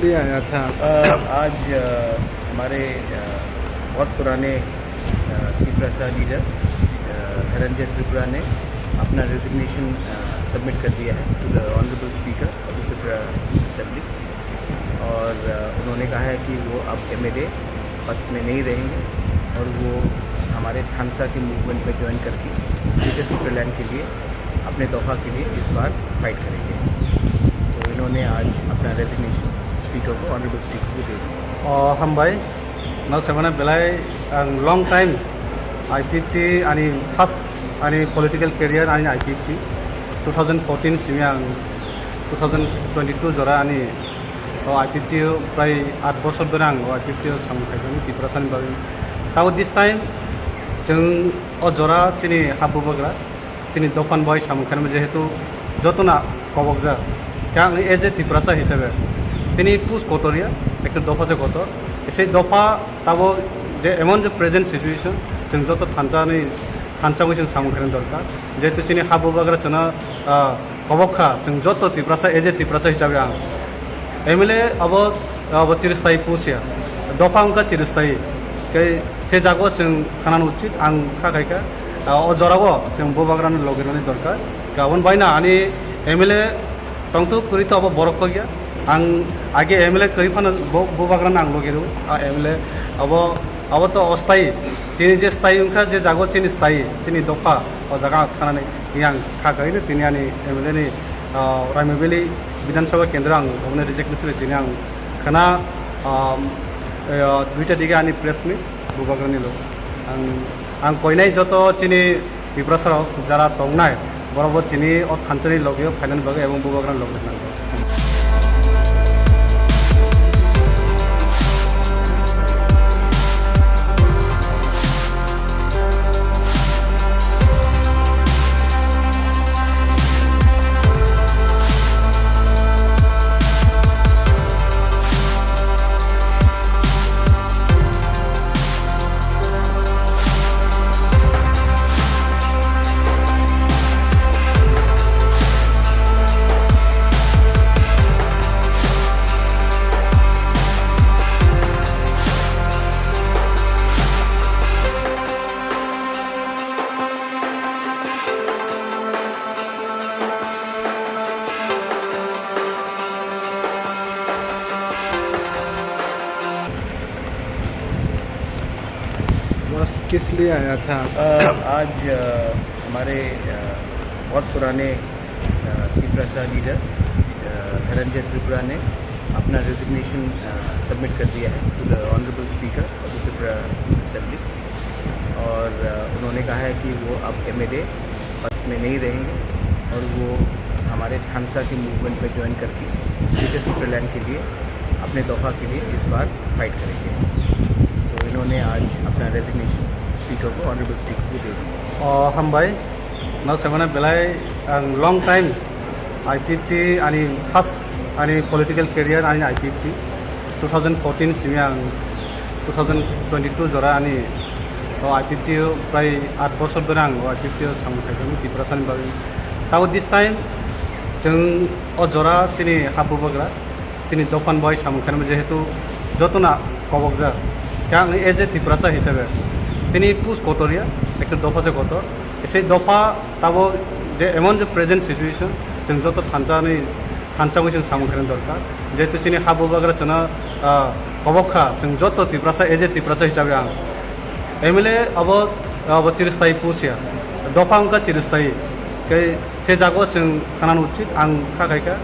लिए आया था? आज हमारे बहुत पुराने त्रिपुरा लीडर धनंजय त्रिपुरा ने अपना रेजिग्नेशन सबमिट कर दिया है to the honourable speaker of the Tripura assembly. और उन्होंने कहा है कि वो अब एमएलए पद में नहीं रहेंगे और वो हमारे थानसा के मूवमेंट में ज्वाइन करके ग्रेटर त्रिपुरा लैंड के लिए अपने दफा के लिए इस बार फाइट करेंगे। तो इन्होंने आज अपना रेजिग्नेशन स्पीकर को ऑनरेबल स्पीकर को दे दिया। हामबाय न सेवना बेलाय लॉन्ग टाइम आईपीटी आणि फर्स्ट आणि पॉलिटिकल करियर आणि आईपीटी 2014 सिमी 2022 जरा आणि आईपीटी प्राय 8 बोसोर धरे आं आईपीटी सामखायदों त्रिपुरासानि बागै ताव दिस टाइम जों जरा तिनि हाबुबोग्रा तिनि दफान बय सामखायदों जेहेतु जतना कबकजा क्या एज ए त्रिपुरासा हिसाबै तिनि पुस कटरिया एक दफा से कटर एसे दफा तब जे एमन जो प्रेजेंट सिचुएशन जों जत थानसाखौ जों सामखायदों दरकार जेहेतु तिनि हाबुबोग्रा जोंना कबखा जों जत त्रिपुरासा एज ए त्रिपुरासा हिसाबै आं एमएलए अब चिरस्थायी पुसिया दफा उनका चिरस्थायी से जागो जों खाना उचित आं खाखायखा जरागो जों बोबाग्रान लगेनानै दरकार गाबोन बायना आनी एमएलए तंतु करी तो अब बरफ गया आं आगे एमएलए करी फान बोबाग्रान आं लगेरू एमएलए अब तो अस्थायी तिनी जे स्थायी उनका जे जागो तिनी स्थायी तिनी दफा जगह खानानै आं खाखायनो तिनी आनी एमएलए नि रायमोबेली विधानसभा केंद्र आं हमने रिजेक्ट तिनी आं खाना दुईटा दिगे आनी प्रेस में बोबाग्रानि आं कयनाय जत तिनी त्रिपुरासाराव जरा दंनाय बराबर तिनी थानसानि लगे फाइनाल बागे एवं बोबाग्रान लगे किस लिए आया था? आज हमारे बहुत पुराने त्रिपुरा लीडर धनंजय त्रिपुरा ने अपना रेजिग्नेशन सबमिट कर दिया है to the honourable speaker of the Tripura assembly. और उन्होंने कहा है कि वो अब एमएलए पद में नहीं रहेंगे और वो हमारे थानसा के मूवमेंट में ज्वाइन करके ग्रेटर त्रिपुरा लैंड के लिए अपने दफा के लिए इस बार फाइट करेंगे। तो इन्होंने आज अपना रेजिग्नेशन स्पीकर को ऑनरेबल स्पीकर को दे दिया। हामबाय न सेवना बेलाय लॉन्ग टाइम आईपीटी आणि फर्स्ट आणि पॉलिटिकल करियर आणि आईपीटी 2014 सिमी 2022 जरा आणि आईपीटी प्राय 8 बोसोर धरे आं आईपीटी सामखायदों त्रिपुरासानि बागै ताव दिस टाइम जों जरा तिनि हाबुबोग्रा तिनि दफान बय सामखायदों जेहेतु जतना कबकजा क्या एज ए त्रिपुरासा हिसाबै तिनि पुस कटरिया एक दफा से कटर एसे दफा तब जे एमन जो प्रेजेंट सिचुएशन जों जत थानसाखौ जों सामखायदों दरकार जेहेतु तिनि हाबुबोग्रा जोंना कबखा जों जत त्रिपुरासा एज ए त्रिपुरासा हिसाबै आं एमएलए अब चिरस्थायी पुसिया दफा उनका चिरस्थायी से जागो जों खाना उचित आं खाखायखा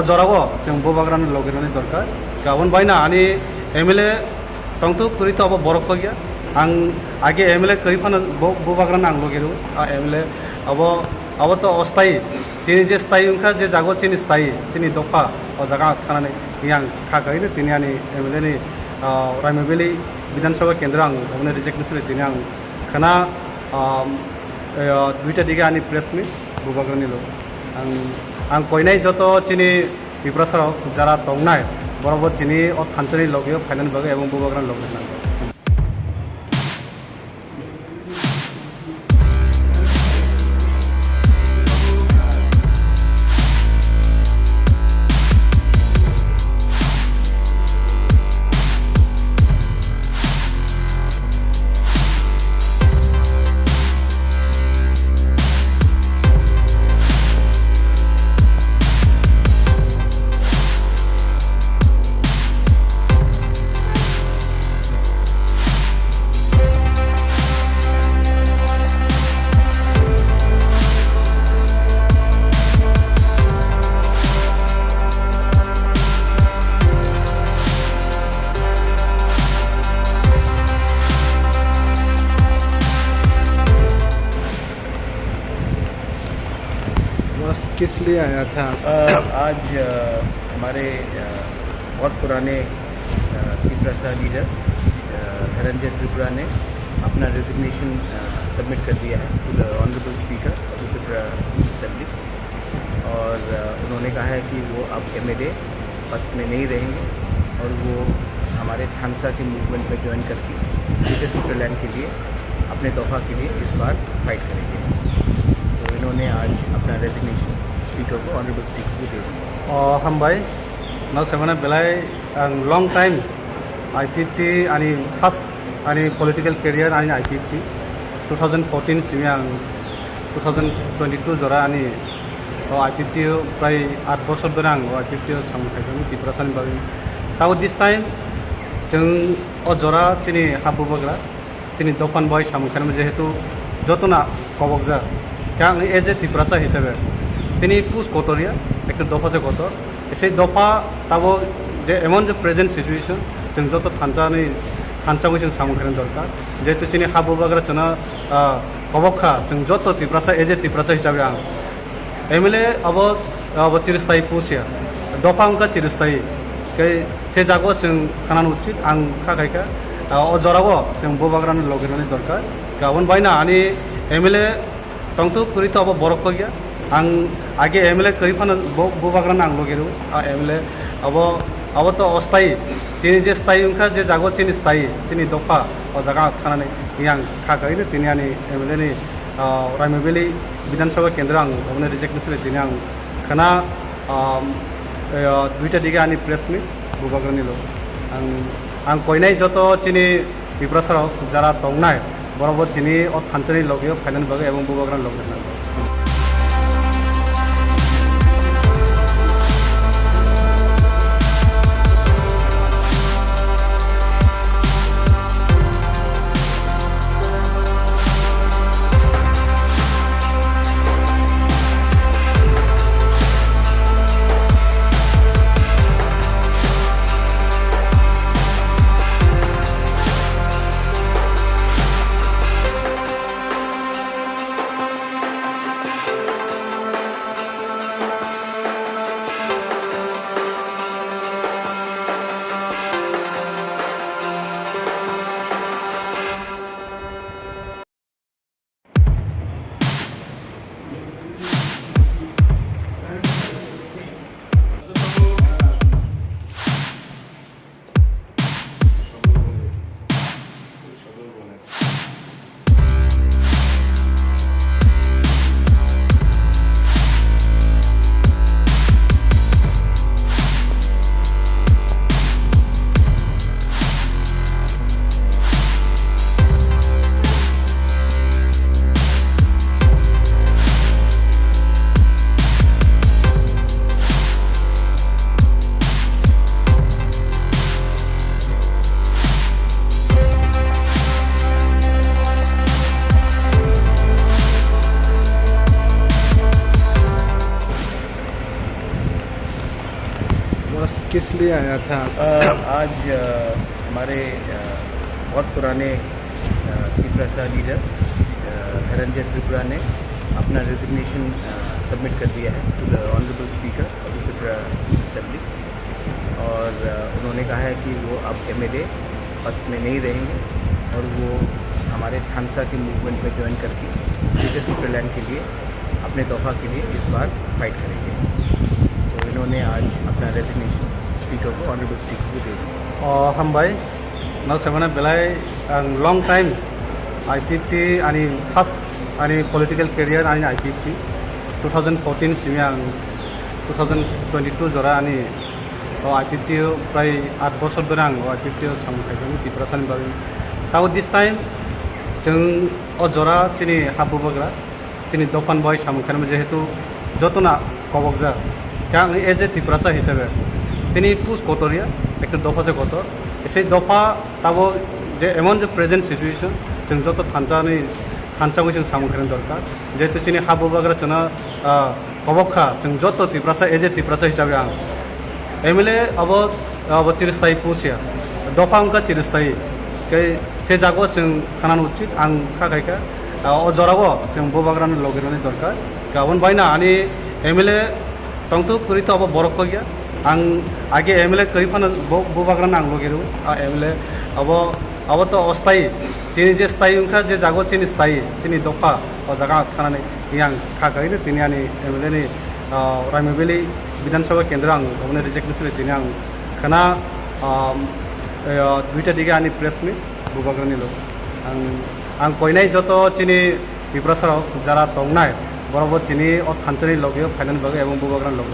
जरागो जों बोबाग्रान लगेनानै दरकार गाबोन बायना आनी एमएलए तंतु करी तो अब बरफ गया आं आगे एमएलए करी फान बोबाग्रान आं लगेरू एमएलए अब तो अस्थायी तिनी जे स्थायी उनका जे जागो तिनी स्थायी तिनी दफा जगह खानानै आं खाखायनो तिनी आनी एमएलए नि रायमोबेली विधानसभा केंद्र आं हमने रिजेक्ट तिनी आं खाना दुईटा दिगे आनी प्रेस में बोबाग्रानि आं कयनाय जत तिनी त्रिपुरासाराव जरा दंनाय बराबर तिनी थानसानि लगे फाइनाल बागे एवं बोबाग्रान लगे किस लिए आया था? आज हमारे बहुत पुराने त्रिपुरा लीडर धनंजय त्रिपुरा ने अपना रेजिग्नेशन सबमिट कर दिया है to the honourable speaker of the Tripura assembly. और उन्होंने कहा है कि वो अब एमएलए पद में नहीं रहेंगे और वो हमारे थानसा के मूवमेंट में ज्वाइन करके ग्रेटर त्रिपुरा लैंड के लिए अपने तोहफा के लिए इस बार फाइट करेंगे। तो इन्होंने आज अपना रेजिग्नेशन स्पीकर को ऑनरेबल स्पीकर को दे दिया। हम भाई न सेवना बेलाय लॉन्ग टाइम आईपीटी आणि फर्स्ट आणि पॉलिटिकल करियर आणि आईपीटी 2014 सिमी 2022 जरा आणि आईपीटी प्राय 8 बोसोर धरे आं आईपीटी सामथायखौ त्रिपुरासानि बागै ताव दिस टाइम जों जरा तिनि हाबुबग्रा तिनि दखान बय सामखान जेहेतु जतना कबकजा क्या एज ए त्रिपुरासा हिसाबै তিনি পুষ কটরিয়া একটা দফা সে কটর সেই দফা তাবো যে এমন যে প্রেজেন্ট সিচুয়েশন जों যত थानसाखौ जों सामखानो दरकार जेहेतु जोंनि हाबु बाग्रा जोंना कबखा जों जत त्रिपुरासा एज ए त्रिपुरासा हिसाबै आं एमएलए अब चिरस्थायी पुसिया दफा उनका चिरस्थायी से जागो जों खानानो उचित आं खाखायखा जरागो जों बोबाग्रानो लगेनानै दरकार गाबोन बायना आनि एमएलए तंतु कुरितो अब बरफ गया आं आगे एमएलए करीफान बोबाग्रान आं लगेरू एमएलए अब तो अस्थायी तिनी जे स्थायी उनका जे जागो तिनी स्थायी तिनी दफा जगह थानानै आं खाखैनो तिनी आंनि एमएलए नि रायमोबेलि विधानसभा केन्द्र आं अबने रिजेक्टनेसले तिनी आं खाना दुईटा दिगे आंनि प्रेस मिट बोबाग्रानिल आं कयनाय जत तिनी त्रिपुरासाराव जारा दंनाय बराबर तिनी थानसानि लगे फाइनाल बागै एवं बोबाग्रान लगे किस लिए आया था? आज हमारे बहुत पुराने त्रिपुरा लीडर धनंजय त्रिपुरा ने अपना रेजिग्नेशन सबमिट कर दिया है to the honourable speaker of the Tripura assembly. और उन्होंने कहा है कि वो अब एमएलए पद में नहीं रहेंगे और वो हमारे थानसा के मूवमेंट में ज्वाइन करके ग्रेटर त्रिपुरा लैंड के लिए अपने तोहफा के लिए इस बार फाइट करेंगे। तो इन्होंने आज अपना रेजिग्नेशन स्पीकर को ऑनरेबल स्पीकर को दे दिया। हम भाई न सेवना बेलाय लॉन्ग टाइम आईपीटी आणि फर्स्ट आणि पॉलिटिकल करियर आणि आईपीटी 2014 सिमी 2022 जरा आणि आईपीटी प्राय 8 बोसोर धरे आं आईपीटी सामथायखौ त्रिपुरासानि बागै ताव दिस टाइम जों जरा तिनि हाबुबग्रा तिनि दखान बय सामखान जेहेतु जतना कबकजा क्या एज ए त्रिपुरासा हिसाबै তিনি পুষ কটরিয়া একটা দফা সে কটর সেই দফা তাবো যে এমন যে প্রেজেন্ট সিচুয়েশন जों যত थानसाखौ जों सामखानो दरकार जेहेतु जोंनि हाबु बाग्रा जोंना कबखा जों जत त्रिपुरासा एज ए त्रिपुरासा हिसाबै आं एमएलए अब चिरस्थायी पुसिया दफा उनका चिरस्थायी से जागो जों खानानो उचित आं खाखायखा जरागो जों बोबाग्रानो लगेनानै दरकार गाबोन बायना आनि MLA tongtu kurito abo borok ko gya ang age MLA kari phana bo bagran ang logiru MLA abo to ostai chini je stai unka je jago chini stai chini dopa o jaga thanane yang kha kai ne tini ani MLA ni Raimabeli Bidhan Sabha Kendra ang gomne reject nisle tini ang khana duita diga ani press ni bo bagran ni lo ang koinai joto chini biprasar jara tongnai बराबर चीनी और थानचनी लोग final बगे एवं बुबाग्रान लोग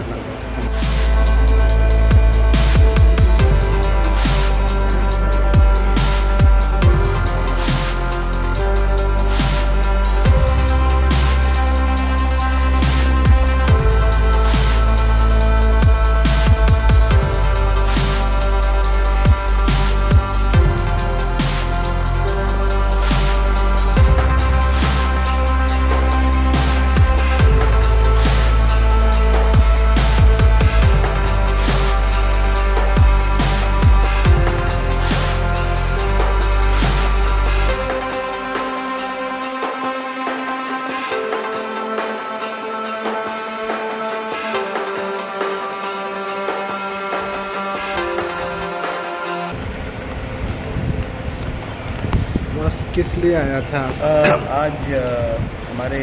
किस लिए आया था? आज हमारे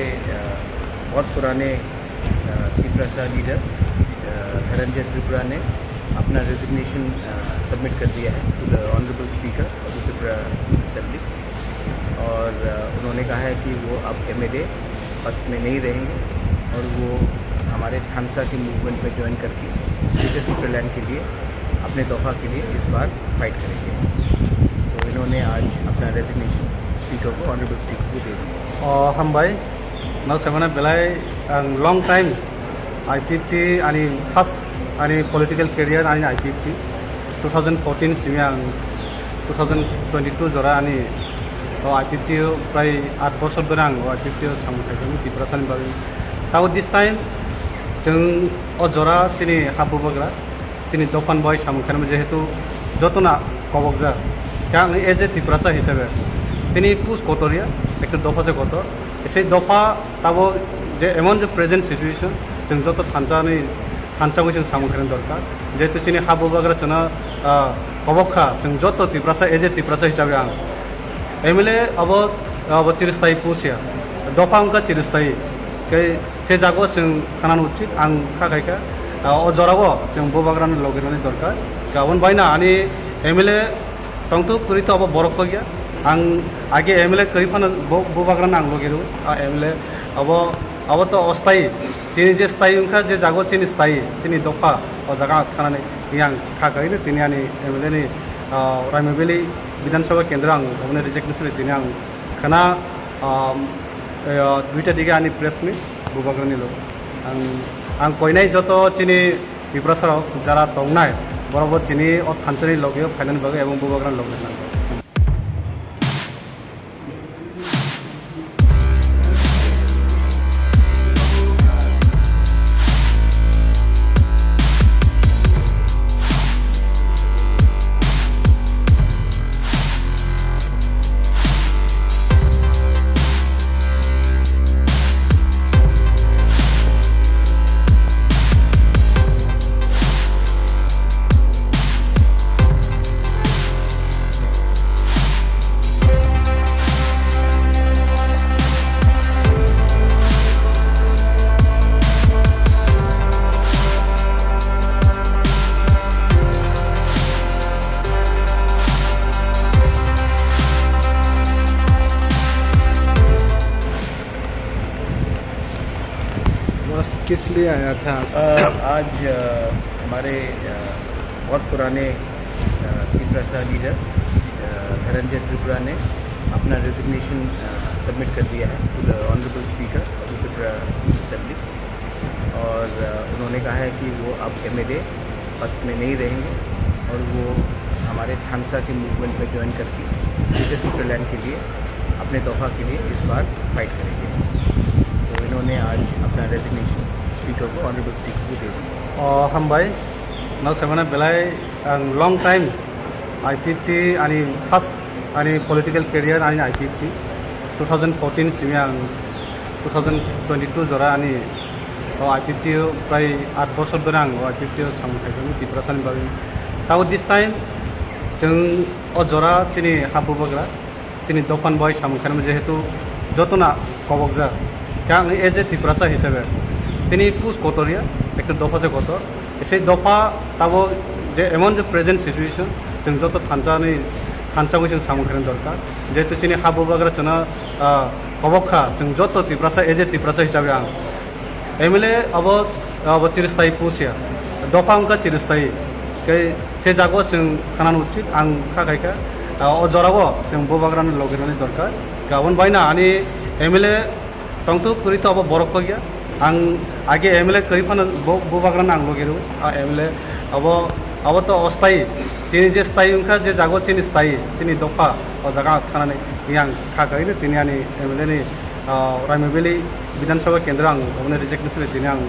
बहुत पुराने त्रिपुरा लीडर धनंजय त्रिपुरा ने अपना रेजिग्नेशन सबमिट कर दिया है to the honourable speaker of the Tripura assembly और उन्होंने कहा है कि वो अब MLA पद में नहीं रहेंगे और वो हमारे थानसा के मूवमेंट में ज्वाइन करके ग्रेटर त्रिपुरा लैंड के लिए अपने तोहफा के लिए इस बार फाइट करेंगे। तो इन्होंने आज अपना रेजिग्नेशन स्पीकर को ऑनरेबल स्पीकर को दे दिया। हम भाई न सेवना बेलाय लॉन्ग टाइम IPT आणि फर्स्ट आणि पॉलिटिकल करियर आणि IPT 2014 सिमिया 2022 जरा आणि IPT प्राय 8 बছर धरे आं IPT सामथायखौ त्रिपुरासानि बागै ताव दिस टाइम जों जरा तिनि हाबु बग्रा तिनि दफान बय सामखान जेहेतु जतना कबकजा क्या एज ए त्रिपुरासा हिसाबै তিনি পুষ কটরিয়া একটা দফা যে কটর সেই দফা তাবো যে এমন যে প্রেজেন্ট সিচুয়েশন जों যত थानसाखौ जों सामखानो दरकार जेहेतु जोंनि हाबु बाग्रा जोंना कबखा जों जत त्रिपुरासा एज ए त्रिपुरासा हिसाबै आं MLA अब चिरस्थायी पुसिया दफा उनका चिरस्थायी से जागो जों थानान उचित आं खाखायखा जरागो जों बोबाग्रानो लगिरनानै दरकार गाबोन बायना आनि MLA तंतु कुरितो अब बरक को गया ang age MLA kari phana bo bagran ang logiru MLA abo to ostai chini je stai unka je jago chini stai chini dopa o jaga thanane yang kha kai ne tini ani MLA ni Raimabeli Bidhan Sabha Kendra ang gomne reject nisle tini ang khana duita diga ani press ni bo bagran ni lo ang koinai joto chini biprasar jara tongnai बराबर चीनी और थानचनी लोग final बगे एवं बुबाग्रान लोग किस लिए आया था? आज हमारे बहुत पुराने त्रिपुरा लीडर धनंजय त्रिपुरा ने अपना रेजिग्नेशन सबमिट कर दिया है to the honourable speaker of the Tripura assembly और उन्होंने कहा है कि वो अब MLA पद में नहीं रहेंगे और वो हमारे थानसा के मूवमेंट में ज्वाइन करके ग्रेटर त्रिपुरा लैंड के लिए अपने तोहफा के लिए इस बार फाइट करेंगे। तो इन्होंने आज अपना रेजिग्नेशन स्पीकर को ऑनरेबल स्पीकर को दे दिया। हम भाई न सेवना बेलाय लॉन्ग टाइम IPT आणि फर्स्ट आणि पॉलिटिकल करियर आणि IPT 2014 सिमिया 2022 जरा आणि IPT प्राय 8 बছर धरे आं IPT सामखायदों त्रिपुरासानि बागै ताबो दिस टाइम जों अजरा चिनि हाबुबग्रा चिनि दखान बय सामखायमोन जेहेतु जतना कबकजा क्या एज ए त्रिपुरासा हिसाबै তিনি পুজ কটরিয়া একটা দফা যে কত সেই দফা তাবো যে এমন যে প্রেজেন্ট সিচুয়েশন जों যত थानसाखौ जों सामखायनो दरकार जेहेतु चिनि हाबुबग्रा चना कबखा जों जत त्रिपुरासा एज ए त्रिपुरासा हिसाबै आं एमएलए अब चिरस्थायी पुसिया दफा उनका चिरस्थायी से जागो जों खाना उचित आं खाखायखा अजराबो जों बुबाग्रानि लगिरनानै दरकार गाबोन बायना आनि एमएलए तंतु कुरित अब बरक गया आं आगे एमएलए करीफान बुबाग्रान आं लगिरो एमएलए अब तो अस्थायी चिनि जे स्थायी उनका जे जागो चिनि स्थायी चिनि दफा और जगह खानानै आं खाखायनो तिनि आनि एमएलए नि रायमोबेलि विधानसभा केन्द्र आं गभर्नर रिजेक्टनसले तिनि आं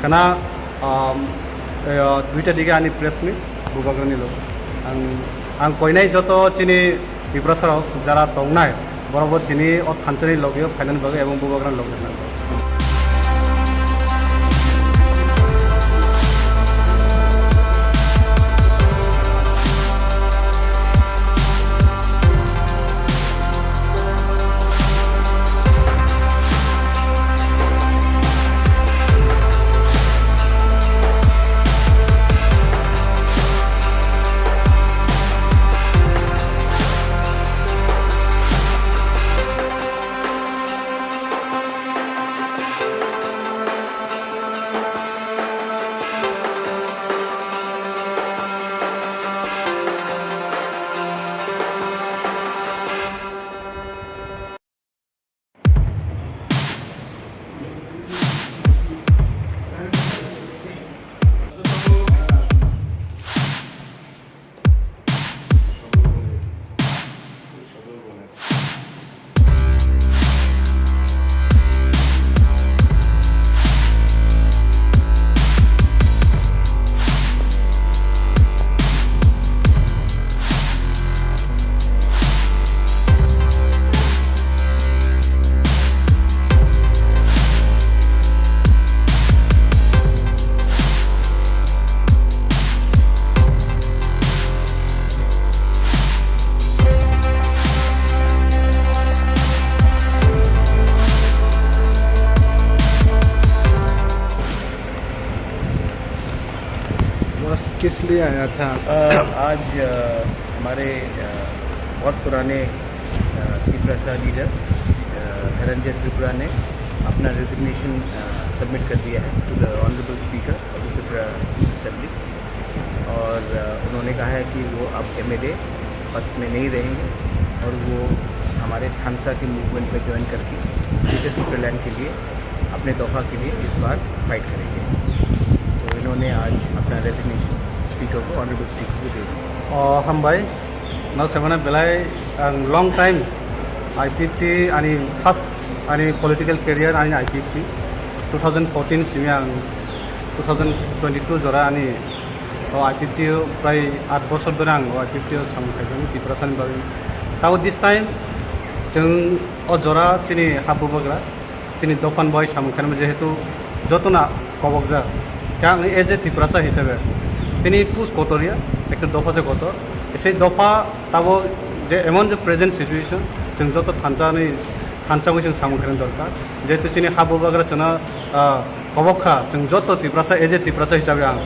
खाना दुईटा दिगे आनि प्रेस मिट बुबाग्रानि लो आं कयनाय जत चिनि त्रिपुरासाराव जारा दंनाय बराबर चिनि थानसानि लगियो फाइनाल बागै एवं बुबाग्रानि लगिरनांगौ किस लिए आया था? आज हमारे बहुत पुराने त्रिपुरा लीडर धनंजय त्रिपुरा ने अपना रेजिग्नेशन सबमिट कर दिया है to the honourable speaker of the Tripura assembly और उन्होंने कहा है कि वो अब एमएलए पद में नहीं रहेंगे और वो हमारे थानसा के मूवमेंट में ज्वाइन करके ग्रेटर त्रिपुरा लैंड के लिए अपने दफा के लिए इस बार फाइट करेंगे। तो इन्होंने आज अपना रेजिग्नेशन स्पीकर को ऑनरेबल स्पीकर को दे दिया। हामबाय नाव सेवना बेलाय लॉन्ग टाइम आईपीटी आनी फर्स्ट आनी पॉलिटिकल करियर आनी आईपीटी 2014 सिमी आं 2022 जरा आनी आईपीटी प्राय 8 बছर धरे आं आईपीटी सामखायदों त्रिपुरासानि बागै ताबो दिस टाइम जों अजरा चिनि हाबुबग्रा चिनि दखान बय सामखायमोन जेहेतु जतना कबकजा क्या एज ए त्रिपुरासा हिसाबै তিনি পুজ কটরিয়া একটা দফা যে কত সেই দফা তাবো যে এমন যে প্রেজেন্ট সিচুয়েশন जों যত थानसाखौ जों सामखायनो दरकार जेहेतु चिनि हाबुबग्रा चना कबखा जों जत त्रिपुरासा एज ए त्रिपुरासा हिसाबै आं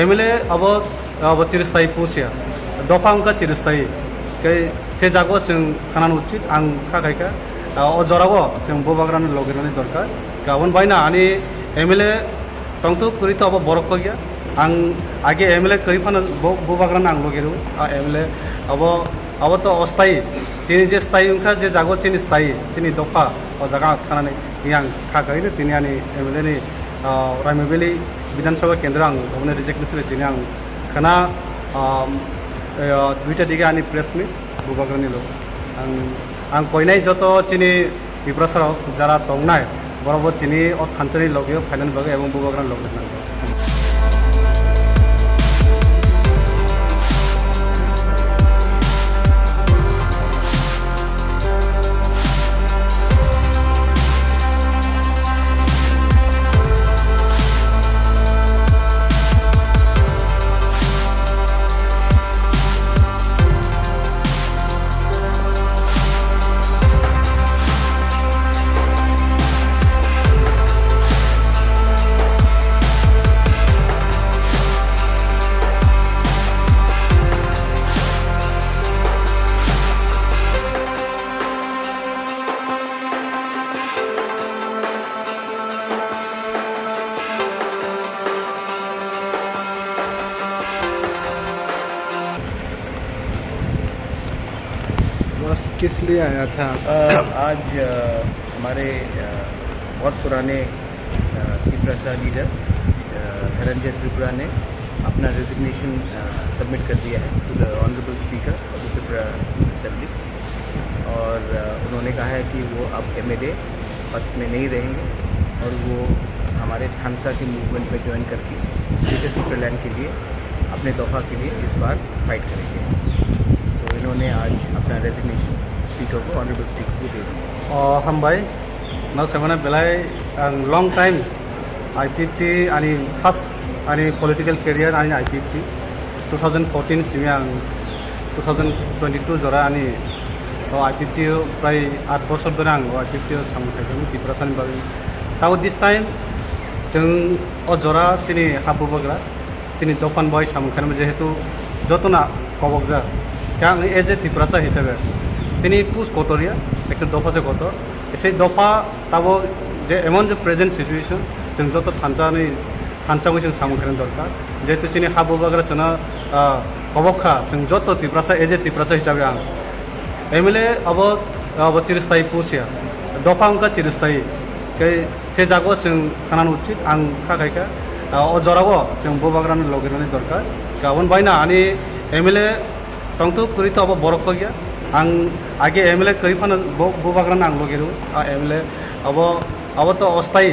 एमएलए अब चिरस्थायी पुसिया दफा उनका चिरस्थायी से जागो जों खाना उचित आं खाखायखा अजराबो जों बुबाग्रानि लगिरनानै दरकार गाबोन बायना आनि एमएलए तंतु कुरित अब बरक गया आं आगे एमएलए करीफान बुबाग्रान आं लगिरो एमएलए अब तो अस्थायी चिनि जे स्थायी उनका जे जागो चिनि स्थायी चिनि दफा और जगह खानानै आं खाखायनो तिनि आनि एमएलए नि रायमोबेलि विधानसभा केन्द्र आं गभर्नर रिजेक्टनसले तिनि आं खाना दुईटा दिगे आनि प्रेस मिट बुबाग्रानि लो आं कयनाय जत चिनि त्रिपुरासाराव जारा दंनाय बराबर चिनि थानसानि लगियो फाइनाल बागै एवं बुबाग्रानि लगिरनांगौ। लिए आया था? आज हमारे बहुत पुराने त्रिपुरा लीडर धनंजय त्रिपुरा ने अपना रेजिग्नेशन सबमिट कर दिया है to the honourable speaker of the Tripura assembly. और उन्होंने कहा है कि वो अब एमएलए पद में नहीं रहेंगे और वो हमारे थानसा के मूवमेंट में ज्वाइन करके ग्रेटर त्रिपुरा लैंड के लिए अपने दफा के लिए इस बार फाइट करेंगे। तो इन्होंने आज अपना रेजिग्नेशन स्पीकर को ऑनरेबल स्पीकर को दे दिया। हामबाय ना सेवना बेलाय लॉन्ग टाइम आईपीटी आणि फर्स्ट आणि पॉलिटिकल करियर आणि आईपीटी 2014 सिमी 2022 जरा आणि आईपीटी प्राय 8 बोसोर धरे आं आईपीटी सामथायदों त्रिपुरासानि बागै ताव दिस टाइम जों जरा तिनि हाबुबोग्रा तिनि दफान बय सामखान जेहेतु जतना कबकजा क्या एज ए त्रिपुरासा हिसाबै तिनि पुस कटरिया एक दफा से कटर एसे दफा ताबो जे एमन जे प्रेजेंट सिचुएशन जों जत थानसाखौ जों सामखान दरकार जेहेतु तिनि हाबुबोग्रा चना कबखा जों जत त्रिपुरासा एज ए त्रिपुरासा हिसाबै आं एमएलए अब चिरस्थायी पुसिया दफा उनका चिरस्थायी से जागो जों खानान उचित आं खाखायखा जराबो जों बोबाग्रान लगेनानै दरकार गाबोन बायना आनि एमएलए तंतु कुरितो अब बरक गया आं आगे एमएलए करिफानो बोबाग्रान आं लगेरु एमएलए अब तो अस्थायी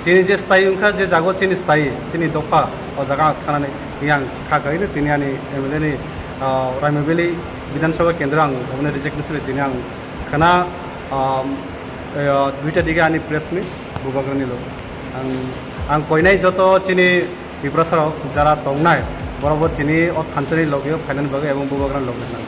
तिनि जे स्थायी उनका जे जागो तिनि स्थायी तिनि दफा जागा खानानै आं खाखायनो तिनि आनि एमएलए नि रायमोबेलि विधानसभा केंद्र आं हमने रिजेक्ट दिने आं खाना दुईटा दिगे आनी प्रेस में बुबाग्रानी लो आं कोयनाय जत चिनी त्रिपुरासार जरा दंनाय बराबर चिनी थानसानि लगे फाइनाल बागे एवं बुबाग्रान लगे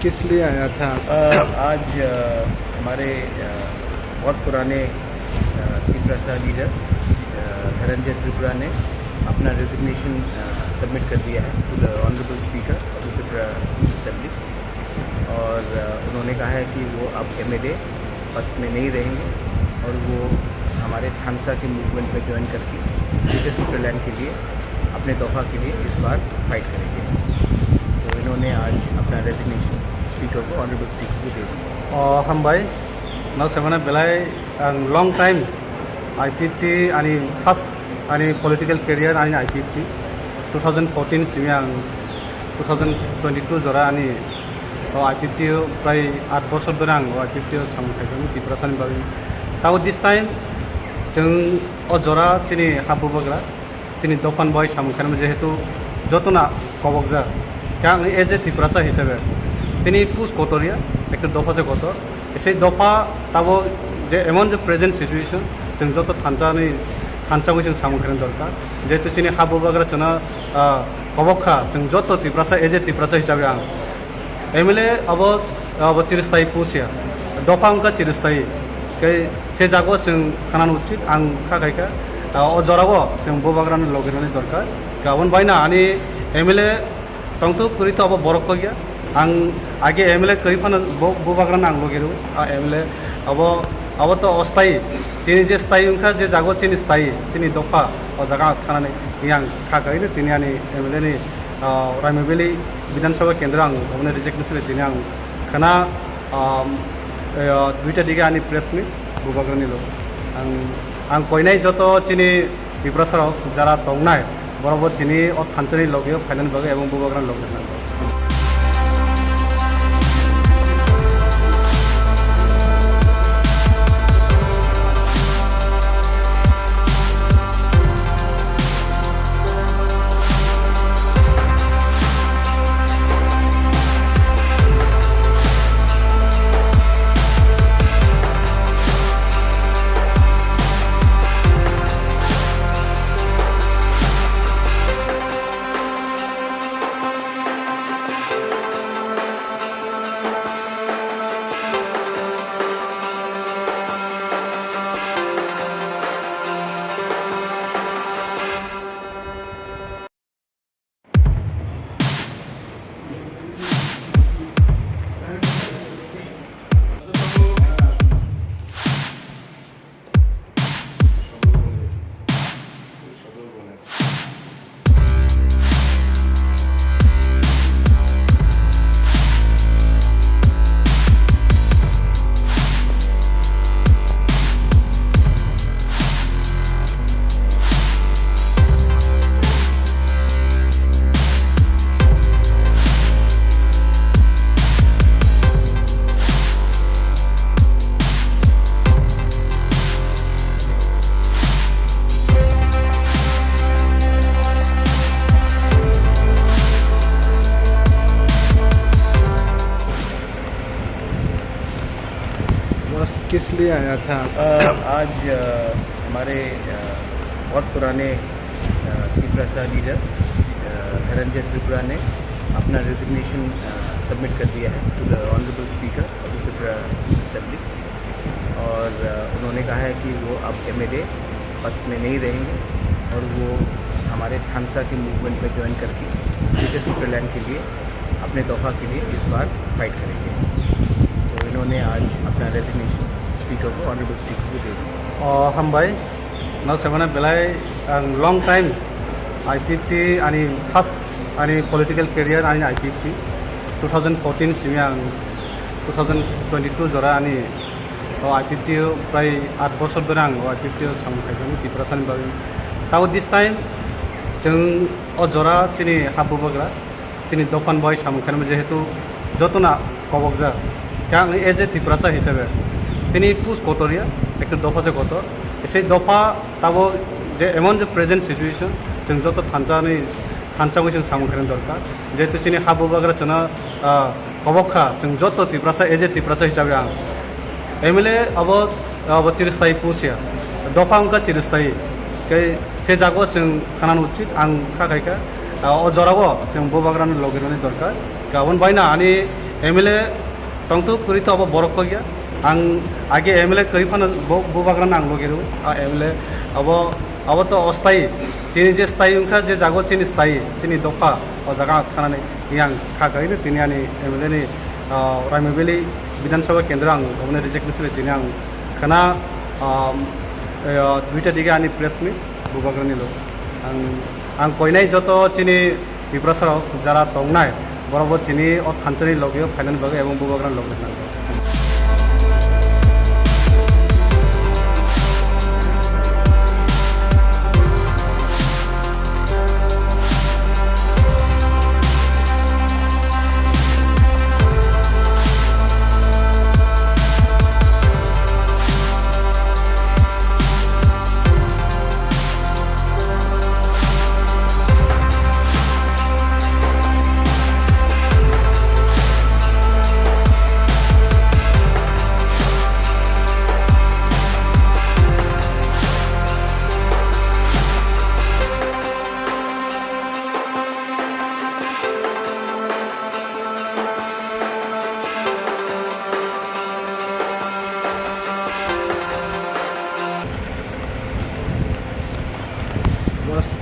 किस लिए आया था? आज हमारे बहुत पुराने त्रिपुरा लीडर धनंजय त्रिपुरा ने अपना रेजिग्नेशन सबमिट कर दिया है to the honourable speaker of the Tripura assembly. और उन्होंने कहा है कि वो अब एमएलए पद में नहीं रहेंगे और वो हमारे थानसा के मूवमेंट में ज्वाइन करके ग्रेटर त्रिपुरा लैंड के लिए अपने दफा के लिए इस बार फाइट करेंगे। तो इन्होंने आज अपना रेजिग्नेशन स्पीकर को ऑनरेबल स्पीकर को दे दिया। हामबाय ना सेवना बेलाय लॉन्ग टाइम आईपीटी आणि फर्स्ट आणि पॉलिटिकल करियर आणि आईपीटी 2014 सिमी 2022 जरा आणि आईपीटी प्राय 8 बोसोर धरे आं आईपीटी सामथायदों त्रिपुरासानि बागै ताव दिस टाइम जों जरा तिनि हाबुबोग्रा तिनि दफान बय सामखान जेहेतु जतना कबकजा क्या एज ए त्रिपुरासा हिसाबै तिनि पुस कटरिया एक दफा से कटर एसे दफा ताबो जे एमन जे प्रेजेंट सिचुएशन जों जत थानसाखौ जों सामखान दरकार जेहेतु तिनि हाबुबोग्रा चना कबखा जों जत त्रिपुरासा एज ए त्रिपुरासा हिसाबै आं एमएलए अब चिरस्थायी पुसिया दफा उनका चिरस्थायी से जागो जों खानान उचित आं खाखायखा जराबो जों बोबाग्रान लगेनानै दरकार गाबोन बायना आनि एमएलए तंतु कुरितो अब बरक गया आं आगे एमएलए करिफानो बोबाग्रान आं लगेरु एमएलए अब तो अस्थायी तिनि जे स्थायी उनका जे जागो तिनि स्थायी तिनि दफा जागा खानानै आं खाखायनो तिनि आनि एमएलए नि रायमोबेलि विधानसभा केंद्र आं हमने रिजेक्ट दिने आं खाना दुईटा दिगे आनी प्रेस में बुबाग्रानी लो आं कोयनाय जत चिनी त्रिपुरासार जरा दंनाय बराबर चिनी थानसानि लगे फाइनाल बागे एवं बुबाग्रान लगे लिए आया था? आज हमारे बहुत पुराने त्रिपुरा लीडर धनंजय त्रिपुरा ने अपना रेजिग्नेशन सबमिट कर दिया है to the honourable speaker of the Tripura assembly. और उन्होंने कहा है कि वो अब एमएलए पद में नहीं रहेंगे और वो हमारे थानसा के मूवमेंट में ज्वाइन करके ग्रेटर त्रिपुरा लैंड के लिए अपने तोहफा के लिए इस बार फाइट करेंगे। तो इन्होंने आज अपना रेजिग्नेशन स्पीकर को ऑनरेबल स्पीकर को दे दिया। हामबाय नाव सेवना बेलाय लॉन्ग टाइम आईपीपी आणि फर्स्ट आणि पॉलिटिकल करियर आणि आईपीपी 2014 सिमी 2022 जरा आणि आईपीपी प्राय 8 बोसोर धरे आं आईपीपी सामखायदों त्रिपुरासानि बागै ताव दिस टाइम जों जरा चिनि हाबुबोग्रा चिनि दखान बय सामखायदों जेहेतु जतना कबकजा क्या एज ए त्रिपुरासा हिसाबै তিনি পুজ কটরিয়া একশো দফা যে কটর সেই দফা তাবো যে এমন যে প্রেজেন্ট সিচুয়েশন जों যত थानसाखौ जों सामखायनो दरकार जेहेतु जोंनि हाबु बाग्रा जोंना कबखा जों जत त्रिपुरासा एज ए त्रिपुरासा हिसाबै आं एमएलए अब चिरस्थायी पुसिया दफा उनका चिरस्थायी से जागो जों खाना उचित आं खाखायखा जराबो जों बोबाग्रानो लगेरनो दरकार गाबोन बायना आनि एमएलए तंतु कुरित अब बरक गया आं आगे एमएलए करी फानो बोबाग्रानो आं लगेरो एमएलए अब तो अस्थायी चिनी जे स्थायी उनका जे जागो चिनी स्थायी चिनी दफा और जगह खाना आं खाखायनो दिनै आंनि एमएलए नि रायमोबेलि विधानसभा केन्द्र आं गभर्नर रिजेक्टनिफ्राय दिनै आं खाना दुईटा दिगे आंनि प्रेस मिट बोबाग्रानि आं कयनाय जत चिनी त्रिपुरासाराव जारा दंनाय बराबर चिनी थानसानि लगे फाइनाल बागै एवं बोबाग्रानि लगे नांगौ।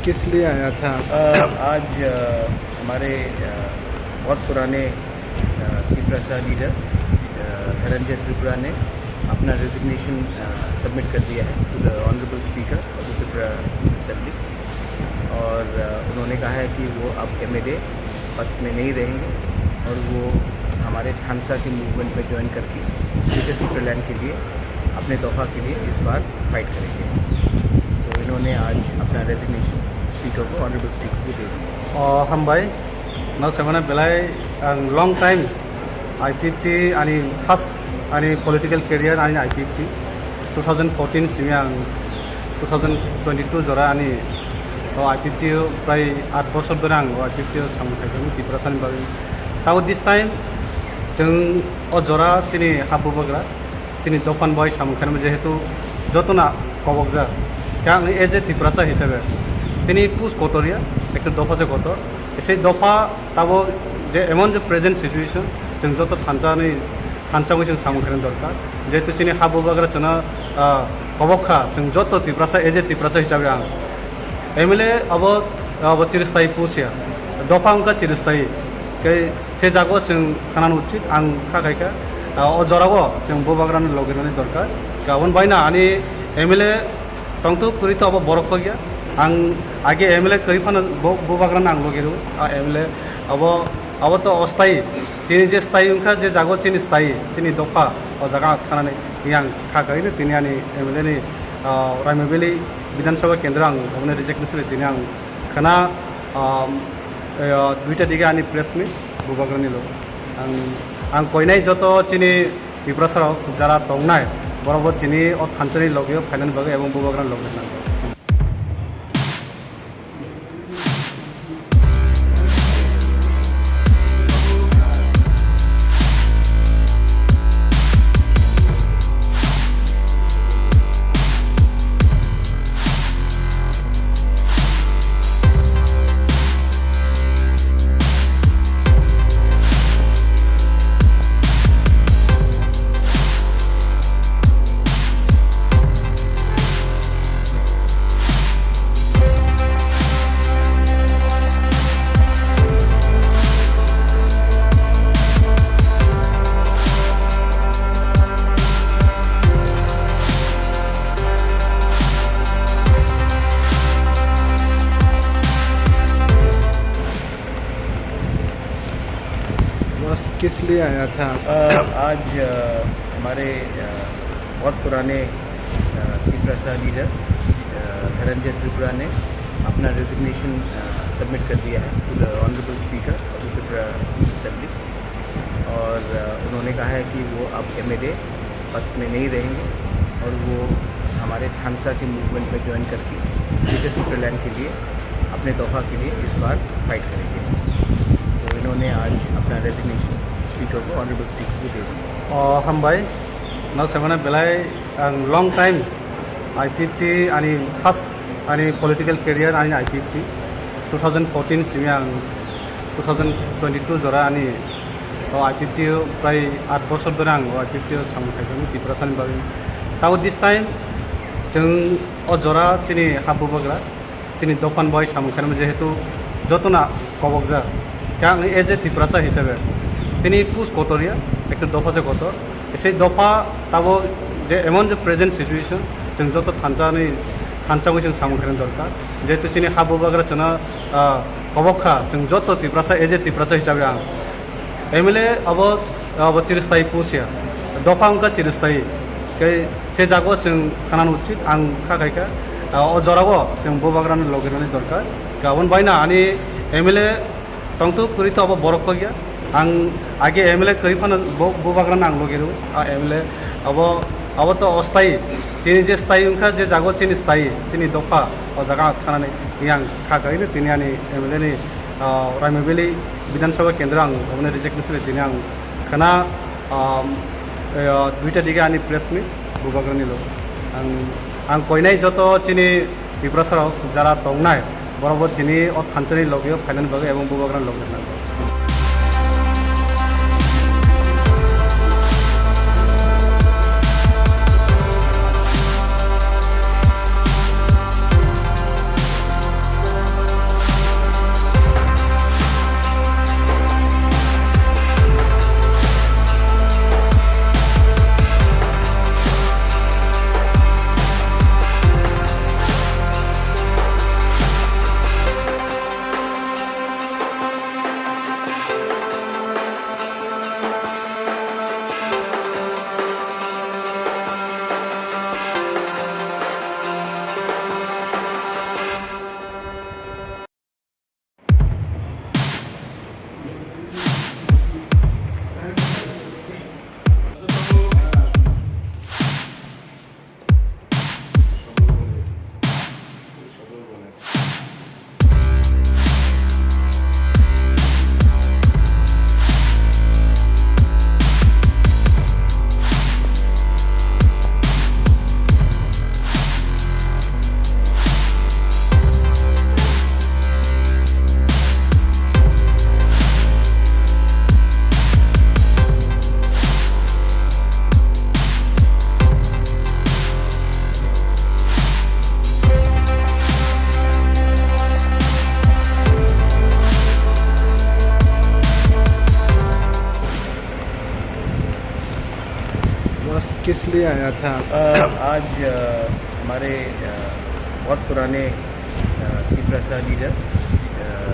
किस लिए आया था? आज हमारे बहुत पुराने त्रिपुरा लीडर धनंजय त्रिपुरा ने अपना रेजिग्नेशन सबमिट कर दिया है to the honourable speaker of the Tripura assembly. और उन्होंने कहा है कि वो अब एमएलए पद में नहीं रहेंगे और वो हमारे थानसा के मूवमेंट में ज्वाइन करके ग्रेटर त्रिपुरा लैंड के लिए अपने तोहफा के लिए इस बार फाइट करेंगे। तो इन्होंने आज अपना रेजिग्नेशन स्पीकर को ऑनरेबल स्पीकर को दे दिया। हामबाय नाव सेवना बेलाय लॉन्ग टाइम आईपीपी आणि फर्स्ट आणि पॉलिटिकल करियर आणि आईपीपी 2014 सिमी 2022 जरा आणि आईपीपी प्राय 8 बोसोर धरे आं आईपीपी सामखायदों त्रिपुरासानि बागै ताव दिस टाइम जों जरा चिनि हाबुबोग्रा चिनि दखान बय सामखायदों जेहेतु जतना कबकजा क्या एज ए त्रिपुरासा हिसाबै তিনি পুজ কটরিয়া একশো দফা যে কটর সেই দফা তাবো যে এমন যে প্রেজেন্ট সিচুয়েশন जों যত थानसाखौ जों सामखायनो दरकार जेहेतु जोंनि हाबु बाग्रा जोंना कबखा जों जत त्रिपुरासा एज ए त्रिपुरासा हिसाबै आं एमएलए अब चिरस्थायी पुसिया दफा उनका चिरस्थायी से जागो जों खाना उचित आं खाखायखा जराबो जों बोबाग्रानो लगेरनो दरकार गाबोन बायना आनि एमएलए तंतु कुरित अब बरक गया आं आगे एमएलए करी फानो बोबाग्रानो आं लगेरो एमएलए अब तो अस्थायी चिनी जे स्थायी उनका जे जागो चिनी स्थायी चिनी दफा और जगह खाना आं खाखायनो दिनै आंनि एमएलए नि रायमोबेलि विधानसभा केन्द्र आं गभर्नर रिजेक्टनिफ्राय दिनै आं खाना दुईटा दिगे आंनि प्रेस मिट बोबाग्रानि आं कयनाय जत चिनी त्रिपुरासाराव जारा दंनाय बराबर चिनी थानसानि लगे फाइनाल बागै एवं बोबाग्रानि लगे नांगौ। किस लिए आया था? आज हमारे बहुत पुराने त्रिपुरा लीडर धनंजय त्रिपुरा ने अपना रेजिग्नेशन सबमिट कर दिया है to the honourable speaker of the Tripura assembly. और उन्होंने कहा है कि वो अब एमएलए पद में नहीं रहेंगे और वो हमारे थानसा के मूवमेंट में ज्वाइन करके ग्रेटर त्रिपुरा लैंड के लिए अपने तोहफा के लिए इस बार फाइट करेंगे। तो इन्होंने आज अपना रेजिग्नेशन स्पीकर को ऑनरेबल स्पीकर को दे दिया। हामबाय न सेवना बेलाय लॉन्ग टाइम आईपीपी आणि फर्स्ट आणि पॉलिटिकल करियर आणि आईपीपी 2014 सिम 2022 जरा आणि आईपीपी प्राय 8 बोसोर धरे आं आईपीपी सामखायदों त्रिपुरा सानि बागै ताव दिस टाइम जों जरा तिनि हाबुबोग्रा तिनि दफान बय सामखायदों जेहेतु जतना कबकजा क्या एज ए त्रिपुरासा हिसाबै तिनि पुस कटरिया एक दफा से कटर एसे दफा तब जे एमन जो प्रेजेंट सिचुएशन जों जत थानसाखौ जों सामखायदों दरकार जेहेतु तिनि हाबुबोग्रा जोंना कबखा जों जत त्रिपुरासा एज ए त्रिपुरासा हिसाबै आं एमएलए अब चिरस्थायी पुसिया दफा उनका चिरस्थायी से जागो जों खाना उचित आं खाखायखा जरागो जों बोबाग्रानो लगेनानै दरकार गाबोन बायना आनी एमएलए तंतु करी तो अब बरफ को गया आं आगे एमएलए करी फान बोबाग्रानो आं लगेरो एमएलए अब तो अस्थायी तिनी जे स्थायी उनका जे जागो तिनी स्थायी तिनी दफा जगह खाना आं खाखायनो तिनी आनी एमएलए नि रायमोबेली विधानसभा केंद्र आं अपने रिजेक्शन दिने आं खाना दुईटा दिगे आनी प्रेस मिट बोबाग्रानि आं कयनाय जत तिनी त्रिपुरासाराव जारा दंनाय बराबर तिनी थानसानि लगे फाइनाल बागे एवं बोबाग्रानि लगे नांगौ। किस लिए आया था? आज हमारे बहुत पुराने त्रिपुरा लीडर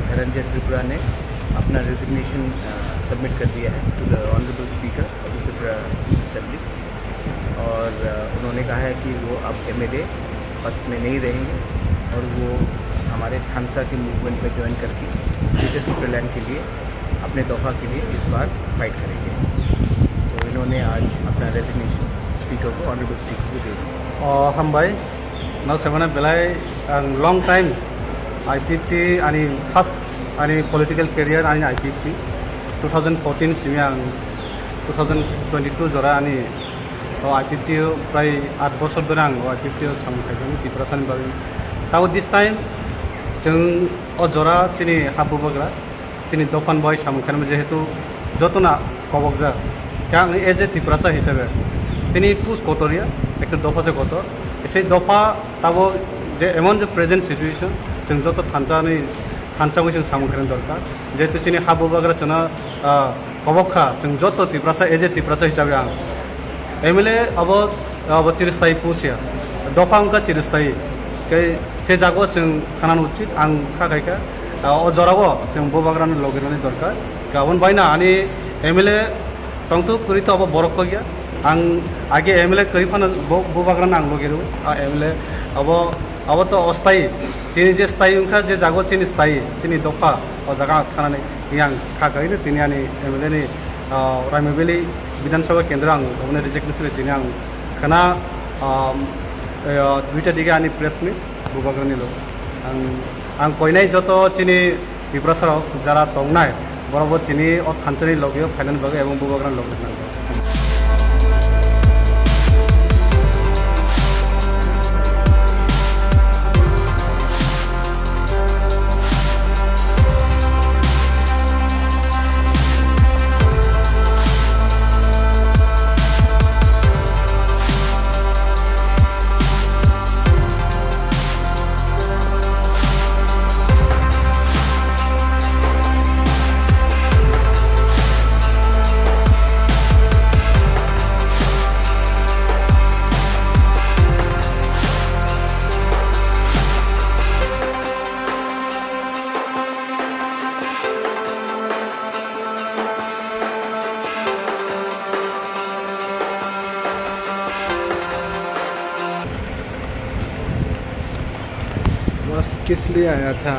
धनंजय त्रिपुरा ने अपना रेजिग्नेशन सबमिट कर दिया है to the honourable speaker of the Tripura assembly. और उन्होंने कहा है कि वो अब एमएलए पद में नहीं रहेंगे और वो हमारे थानसा के मूवमेंट में ज्वाइन करके ग्रेटर त्रिपुरा लैंड के लिए अपने तोहफा के लिए इस बार फाइट करेंगे। तो इन्होंने आज अपना रेजिग्नेशन स्पीकर को ऑनरेबल स्पीकर को दे दिया। हामबाय न सेवना बेलाय लॉन्ग टाइम आईपीपी आणि फर्स्ट आणि पॉलिटिकल करियर आणि आईपीपी 2014 सिम 2022 जरा आणि आईपीपी प्राय 8 बोसोर धरे आं आईपीपी सामखायदों त्रिपुरा सानि बागै ताव दिस टाइम जों जरा तिनी हाबुबोग्रा तिनी दफान बय सामखायदों जेहेतु जतना कबकजा क्या एज ए त्रिपुरासा हिसाबै तिनी पुस कटरिया एक दफा से कटर एसे दफा तब जे एमन जो प्रेजेंट सिचुएशन जों जत थानसाखौ जों सामखायदों दरकार जेहेतु तिनी हाबुबोग्रा जोंना कबखा जों जत त्रिपुरासा एज ए त्रिपुरासा हिसाबै आं एमएलए अब चिरस्थायी पुसिया दफा उनका चिरस्थायी से जागो जों खाना उचित आं खाखायखा जरागो जों बोबाग्रानो लगेनानै दरकार गाबोन बायना आनी MLA tongtu kuri to abo borok ko gya ang age MLA kuri phana bo bagran ang logeru MLA abo to ostai tini je stai unkha je jago chini stai tini dopa o jaga thanani yang kha kai ni tini ani MLA ni Raimabeli Bidhan Sabha Kendra ang obne resignation tini ang khana duita diga ani press ni bo bagran ni lo ang koinai joto chini biprasaro jara tongnai बराबर चीनी और खानचनी लोग finance बगे एवं बुबाग्रान लोग बस किस लिए आया था?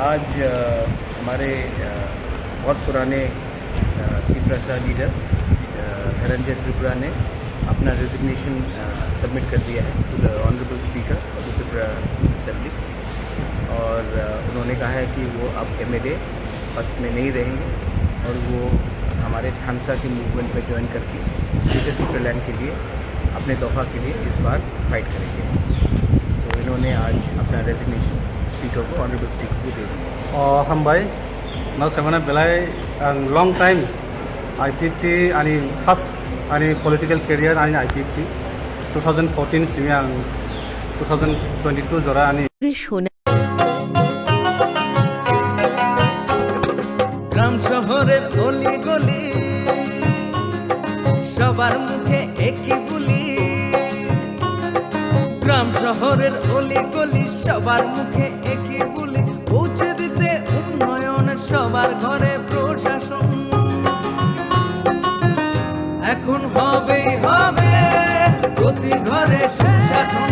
आज हमारे बहुत पुराने त्रिपुरा लीडर धनंजय त्रिपुरा ने अपना रेजिग्नेशन सबमिट कर दिया है to the honourable speaker of the Tripura assembly और उन्होंने कहा है कि वो अब MLA पद में नहीं रहेंगे और वो हमारे थानसा के मूवमेंट में ज्वाइन करके ग्रेटर त्रिपुरा लैंड के लिए अपने दफा के लिए इस बार फाइट करेंगे। तो इन्होंने आज अपना रेजिग्नेशन स्पीकर को ऑनरेबल स्पीकर को दे दिया। हम भाई ना सेवन बेलाय लॉन्ग टाइम IPT आणि फर्स्ट आणि पॉलिटिकल करियर आणि IPT 2014 सिमियां 2022 जरा आणि গ্রাম শহরের অলি গলি সবার মুখে একই বুলি গ্রাম শহরের অলি গলি সবার মুখে একই বুলি পৌঁছে দিতে উন্নয়নের সবার ঘরে প্রশাসন এখন হবেই হবে প্রতি ঘরে সুশাসন